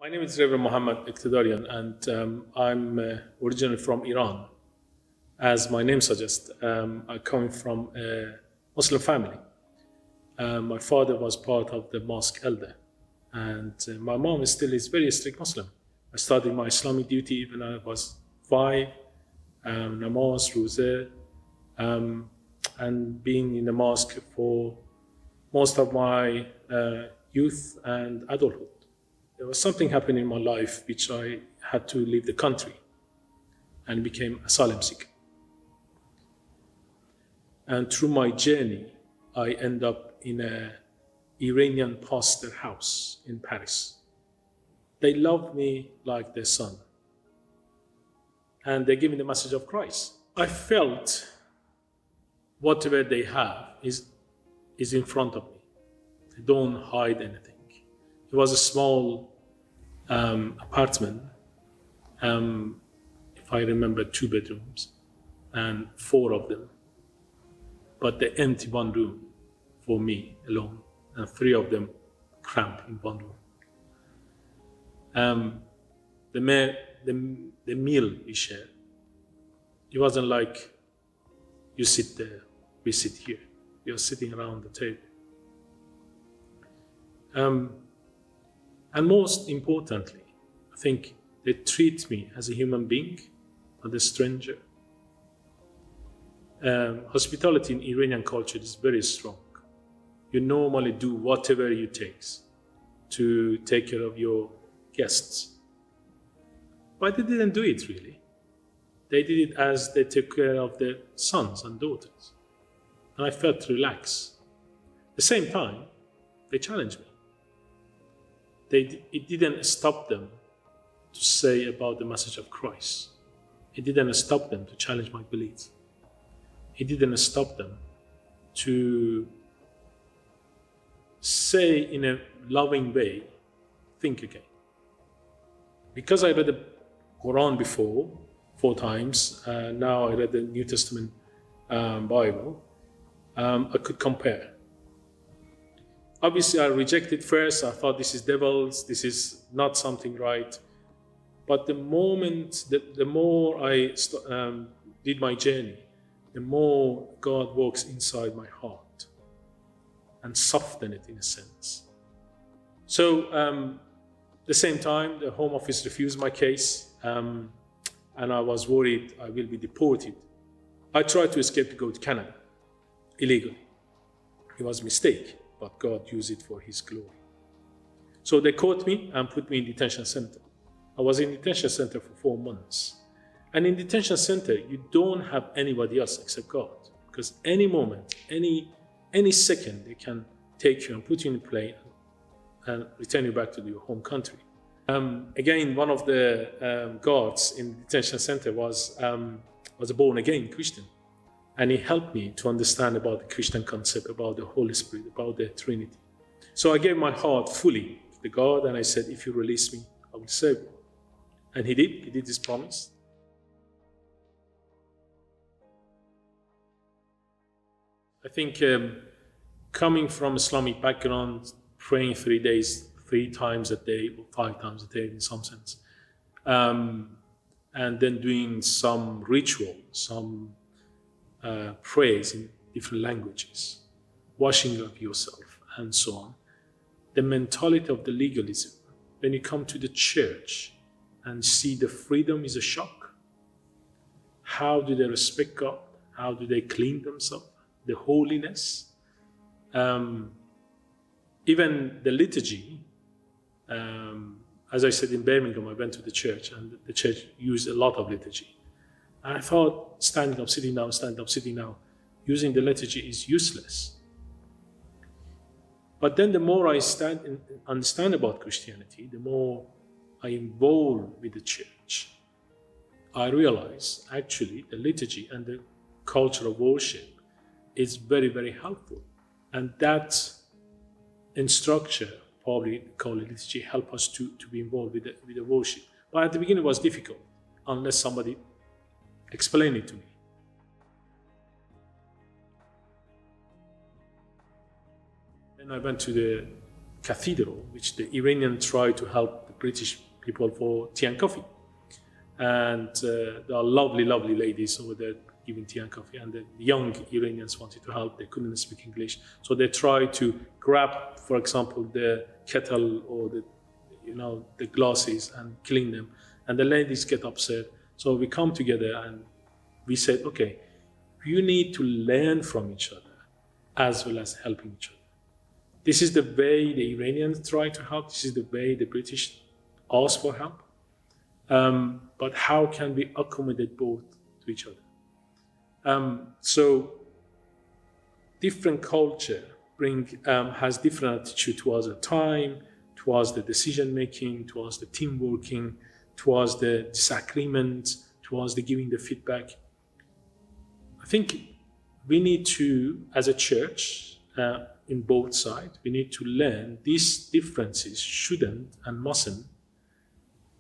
My name is Reverend Mohammad, and I'm originally from Iran. As my name suggests, I come from a Muslim family. My father was part of the mosque elder, and my mom still is very strict Muslim. I started my Islamic duty when I was 5, namaz, roza, and being in the mosque for most of my youth and adulthood. There was something happening in my life which I had to leave the country and became asylum seeker. And through my journey, I end up in an Iranian pastor house in Paris. They loved me like their son. And they gave me the message of Christ. I felt whatever they have is in front of me. They don't hide anything. It was a small apartment, if I remember, 2 bedrooms and 4 of them. But they empty one room for me alone, and 3 of them cramped in one room. The meal we shared, it wasn't like you sit there, we sit here. We are sitting around the table. And most importantly, I think they treat me as a human being, not a stranger. Hospitality in Iranian culture is very strong. You normally do whatever it takes to take care of your guests. But they didn't do it really. They did it as they took care of their sons and daughters. And I felt relaxed. At the same time, they challenged me. It didn't stop them to say about the message of Christ. It didn't stop them to challenge my beliefs. It didn't stop them to say in a loving way, think again. Because I read the Quran before, 4 times, now I read the New Testament Bible, I could compare. Obviously, I rejected first. I thought this is devils, this is not something right. But the more I did my journey, the more God works inside my heart and soften it in a sense. So, at the same time, the Home Office refused my case, and I was worried I will be deported. I tried to escape to go to Canada illegally. It was a mistake, but God used it for His glory. So they caught me and put me in detention center. I was in detention center for 4 months. And in detention center, you don't have anybody else except God. Because any moment, any second, they can take you and put you in a plane and return you back to your home country. Again, one of the guards in the detention center was a born-again Christian. And he helped me to understand about the Christian concept, about the Holy Spirit, about the Trinity. So I gave my heart fully to the God, and I said, if you release me, I will serve you. And he did his promise. I think coming from Islamic background, praying 3 times a day, or 5 times a day in some sense, and then doing some ritual, some prayers in different languages, washing of yourself, and so on. The mentality of the legalism, when you come to the church and see the freedom, is a shock. How do they respect God? How do they clean themselves? The holiness. Even the liturgy, as I said in Birmingham, I went to the church, and the church used a lot of liturgy. And I thought, standing up, sitting down, using the liturgy is useless. But then the more I understand about Christianity, the more I involve with the church, I realize actually the liturgy and the culture of worship is very, very helpful. And that structure, probably called liturgy, help us to be involved with the worship. But at the beginning it was difficult, unless somebody explained it to me. Then I went to the cathedral, which the Iranians tried to help the British people for tea and coffee. And there are lovely, lovely ladies over there giving tea and coffee. And the young Iranians wanted to help. They couldn't speak English. So they tried to grab, for example, the kettle or the glasses and clean them. And the ladies get upset. So we come together and we said, okay, you need to learn from each other as well as helping each other. This is the way the Iranians try to help. This is the way the British ask for help. But how can we accommodate both to each other? So different culture has different attitude towards the time, towards the decision making, towards the team working, towards the disagreement, towards the giving the feedback. I think we need to, as a church, in both sides, we need to learn these differences shouldn't and mustn't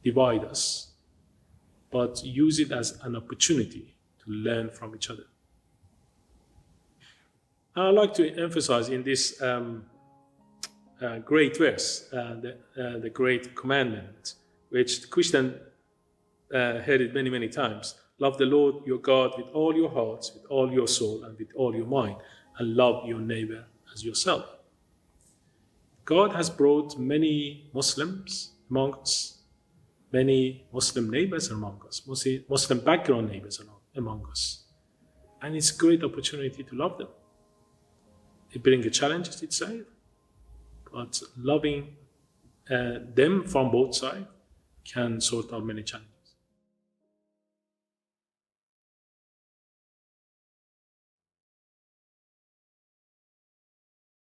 divide us, but use it as an opportunity to learn from each other. And I'd like to emphasize in this great verse, the great commandment, which the Christian heard it many, many times. Love the Lord your God with all your heart, with all your soul, and with all your mind, and love your neighbor as yourself. God has brought many Muslims among us, many Muslim neighbors among us, Muslim background neighbors among us. And it's a great opportunity to love them. It brings challenges itself, but loving them from both sides can sort out many challenges.